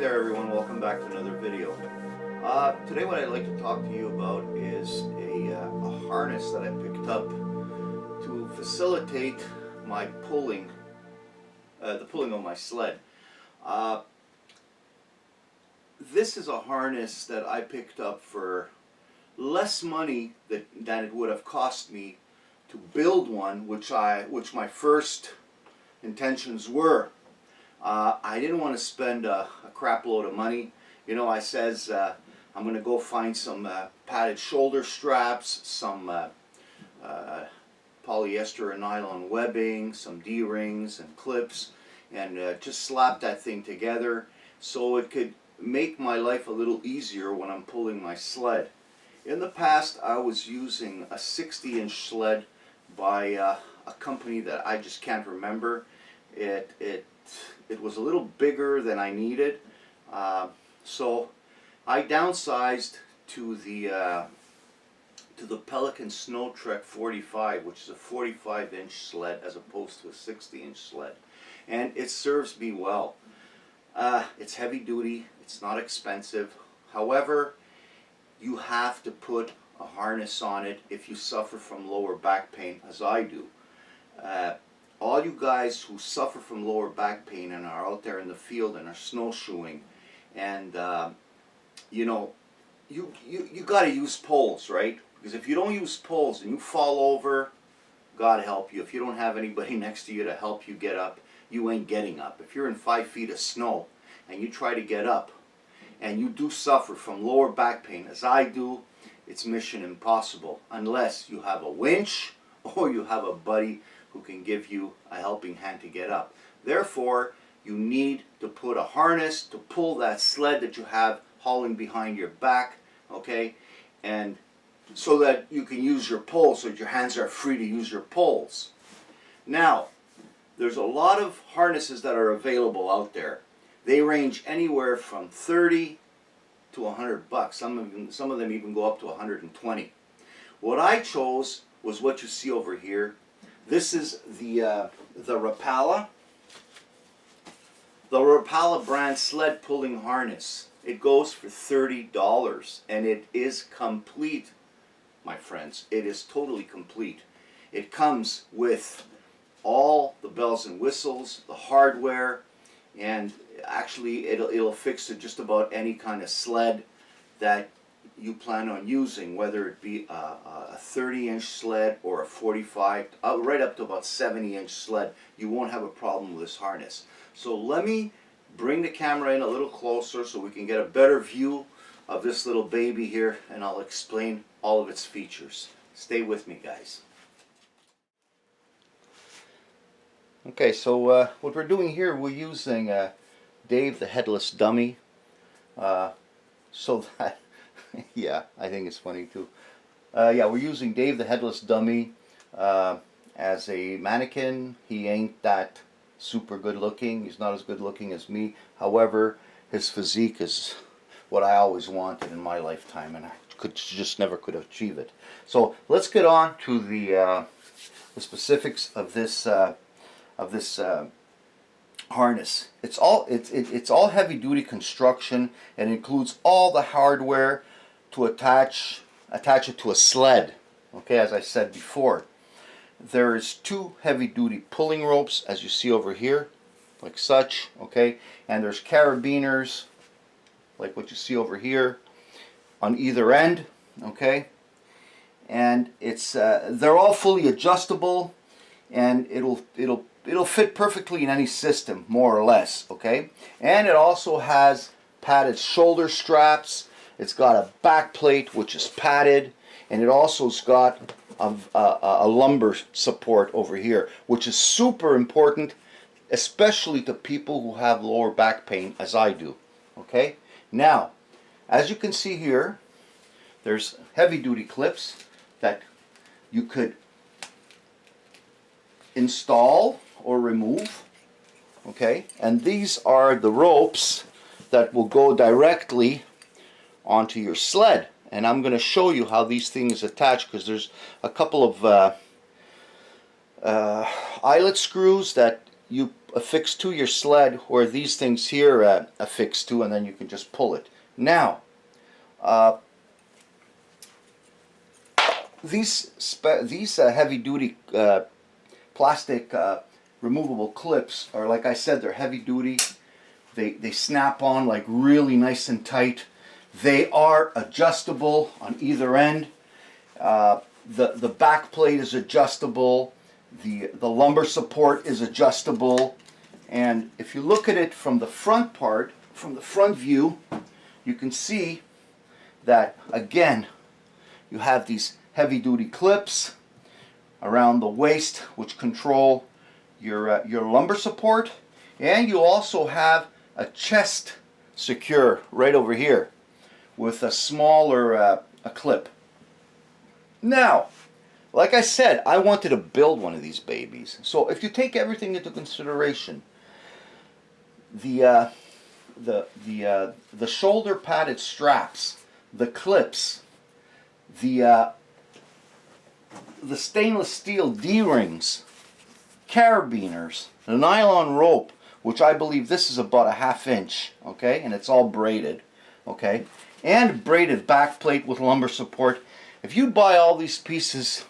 there everyone, welcome back to another video. Today what I'd like to talk to you about is a harness that I picked up to facilitate my pulling, the pulling of my sled. This is a harness that I picked up for less money than it would have cost me to build one, which my first intentions were. I didn't want to spend a crap load of money. You know, I says I'm going to go find some padded shoulder straps, some polyester and nylon webbing, some D-rings and clips, and just slap that thing together so it could make my life a little easier when I'm pulling my sled. In the past, I was using a 60-inch sled by a company that I just can't remember. It was a little bigger than I needed, so I downsized to the Pelican Snow Trek 45, which is a 45-inch sled as opposed to a 60-inch sled, and it serves me well. It's heavy duty, it's not expensive. However, you have to put a harness on it if you suffer from lower back pain, as I do. All you guys who suffer from lower back pain and are out there in the field and are snowshoeing, and you know, you got to use poles, right? Because if you don't use poles and you fall over, God help you. If you don't have anybody next to you to help you get up, you ain't getting up. If you're in 5 feet of snow and you try to get up and you do suffer from lower back pain, as I do, it's mission impossible unless you have a winch or you have a buddy who can give you a helping hand to get up. Therefore, you need to put a harness to pull that sled that you have hauling behind your back, okay? And so that you can use your poles, so that your hands are free to use your poles. Now, there's a lot of harnesses that are available out there. They range anywhere from 30 to 100 bucks. Some of them even go up to 120. What I chose was what you see over here. This is the Rapala brand sled pulling harness. It goes for $30 and it is complete, my friends. It is totally complete. It comes with all the bells and whistles, the hardware, and actually it'll fix to just about any kind of sled that you plan on using, whether it be a 30-inch sled or a 45, right up to about 70-inch sled. You won't have a problem with this harness. So let me bring the camera in a little closer so we can get a better view of this little baby here, and I'll explain all of its features. Stay with me, guys. Okay, so what we're doing here, we're using Dave the Headless Dummy, so that yeah, I think it's funny too. Yeah, we're using Dave the Headless Dummy as a mannequin. He ain't that super good looking. He's not as good looking as me. However, his physique is what I always wanted in my lifetime, and I just never could achieve it. So let's get on to the specifics of this harness. It's all heavy duty construction and includes all the hardware to attach it to a sled. Okay, as I said before, there's 2 heavy duty pulling ropes, as you see over here, like such. Okay, and there's carabiners, like what you see over here, on either end. Okay, and it's they're all fully adjustable, and it'll fit perfectly in any system, more or less. Okay, and it also has padded shoulder straps. It's got a back plate which is padded, and it also's got a lumbar support over here, which is super important, especially to people who have lower back pain, as I do. Okay, now as you can see here, there's heavy duty clips that you could install or remove. Okay, and these are the ropes that will go directly onto your sled, and I'm going to show you how these things attach, because there's a couple of eyelet screws that you affixed to your sled, where these things here affixed to, and then you can just pull it. Now, these heavy-duty plastic removable clips are, like I said, they're heavy-duty. They snap on like really nice and tight. They are adjustable on either end. The back plate is adjustable. The lumbar support is adjustable. And if you look at it from the front part, from the front view, you can see that, again, you have these heavy-duty clips around the waist which control your lumbar support, and you also have a chest secure right over here with a smaller a clip. Now, like I said, I wanted to build one of these babies. So if you take everything into consideration, the shoulder padded straps, the clips, the stainless steel D-rings, carabiners, the nylon rope, which I believe this is about a 1/2 inch, okay, and it's all braided, okay, and braided back plate with lumbar support. If you buy all these pieces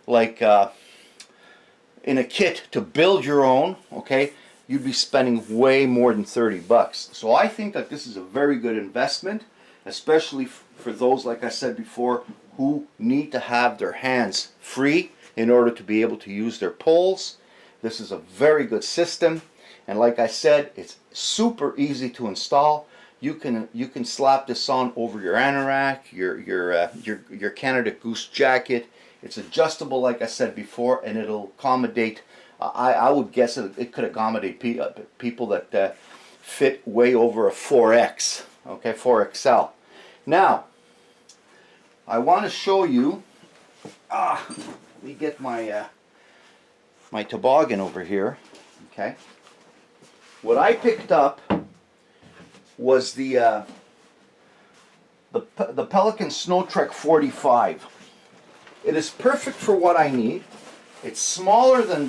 like in a kit to build your own, okay, you'd be spending way more than 30 bucks. So I think that this is a very good investment, especially for those, like I said before, who need to have their hands free in order to be able to use their poles. This is a very good system, and like I said, it's super easy to install. You can slap this on over your anorak, your Canada Goose jacket. It's adjustable, like I said before, and it'll accommodate. I would guess it could accommodate people that fit way over a 4X, okay, 4XL. Now, I want to show you. Let me get my my toboggan over here. Okay. What I picked up was the Pelican Snow Trek 45. It is perfect for what I need. It's smaller than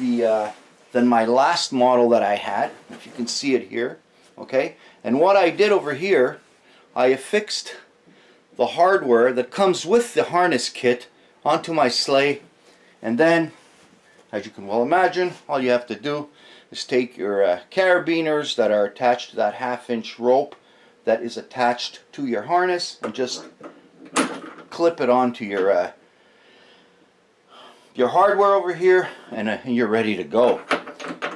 than my last model that I had, if you can see it here. Okay, and what I did over here, I affixed the hardware that comes with the harness kit onto my sleigh, and then, as you can well imagine, all you have to do is take your carabiners that are attached to that 1/2 inch rope that is attached to your harness, and just clip it onto your hardware over here, and you're ready to go.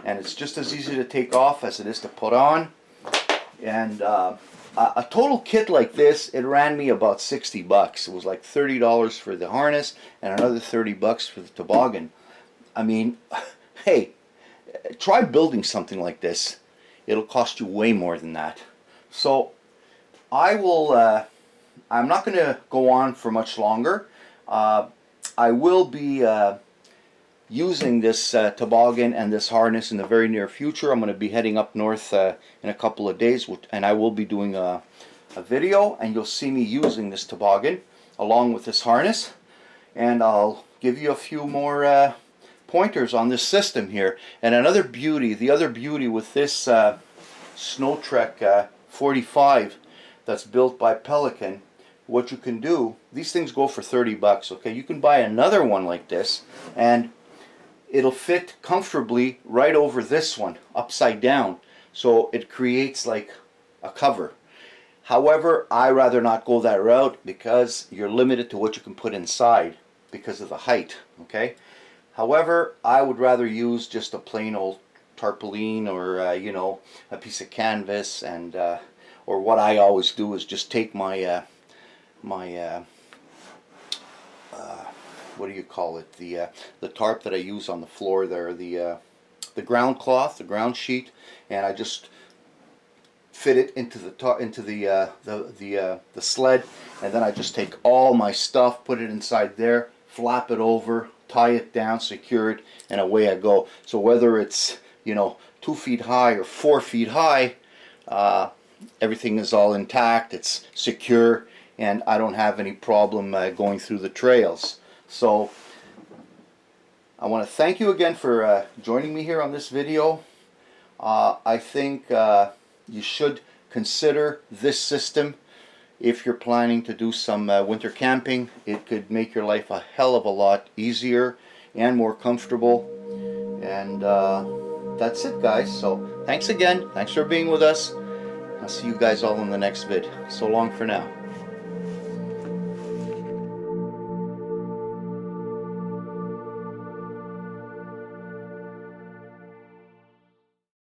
And it's just as easy to take off as it is to put on. And a total kit like this, it ran me about 60 bucks. It was like $30 for the harness and another 30 bucks for the toboggan. I mean, hey, try building something like this. It'll cost you way more than that. So I'm not going to go on for much longer. I will be using this toboggan and this harness in the very near future. I'm going to be heading up north in a couple of days, and I will be doing a video, and you'll see me using this toboggan along with this harness, and I'll give you a few more pointers on this system here. And another beauty, the other beauty with this Snow Trek 45 that's built by Pelican, what you can do, these things go for 30 bucks, okay? You can buy another one like this, and it'll fit comfortably right over this one, upside down. So it creates like a cover. However, I rather not go that route because you're limited to what you can put inside because of the height, okay? However, I would rather use just a plain old tarpaulin, or you know, a piece of canvas, and or what I always do is just take my what do you call it? The tarp that I use on the floor there, the ground cloth, the ground sheet, and I just fit it into the sled, and then I just take all my stuff, put it inside there, flap it over, tie it down, secure it, and away I go. So whether it's, you know, 2 feet high or 4 feet high, everything is all intact, it's secure, and I don't have any problem going through the trails. So I want to thank you again for joining me here on this video. I think you should consider this system if you're planning to do some winter camping. It could make your life a hell of a lot easier and more comfortable. And that's it, guys. So thanks again. Thanks for being with us. I'll see you guys all in the next vid. So long for now.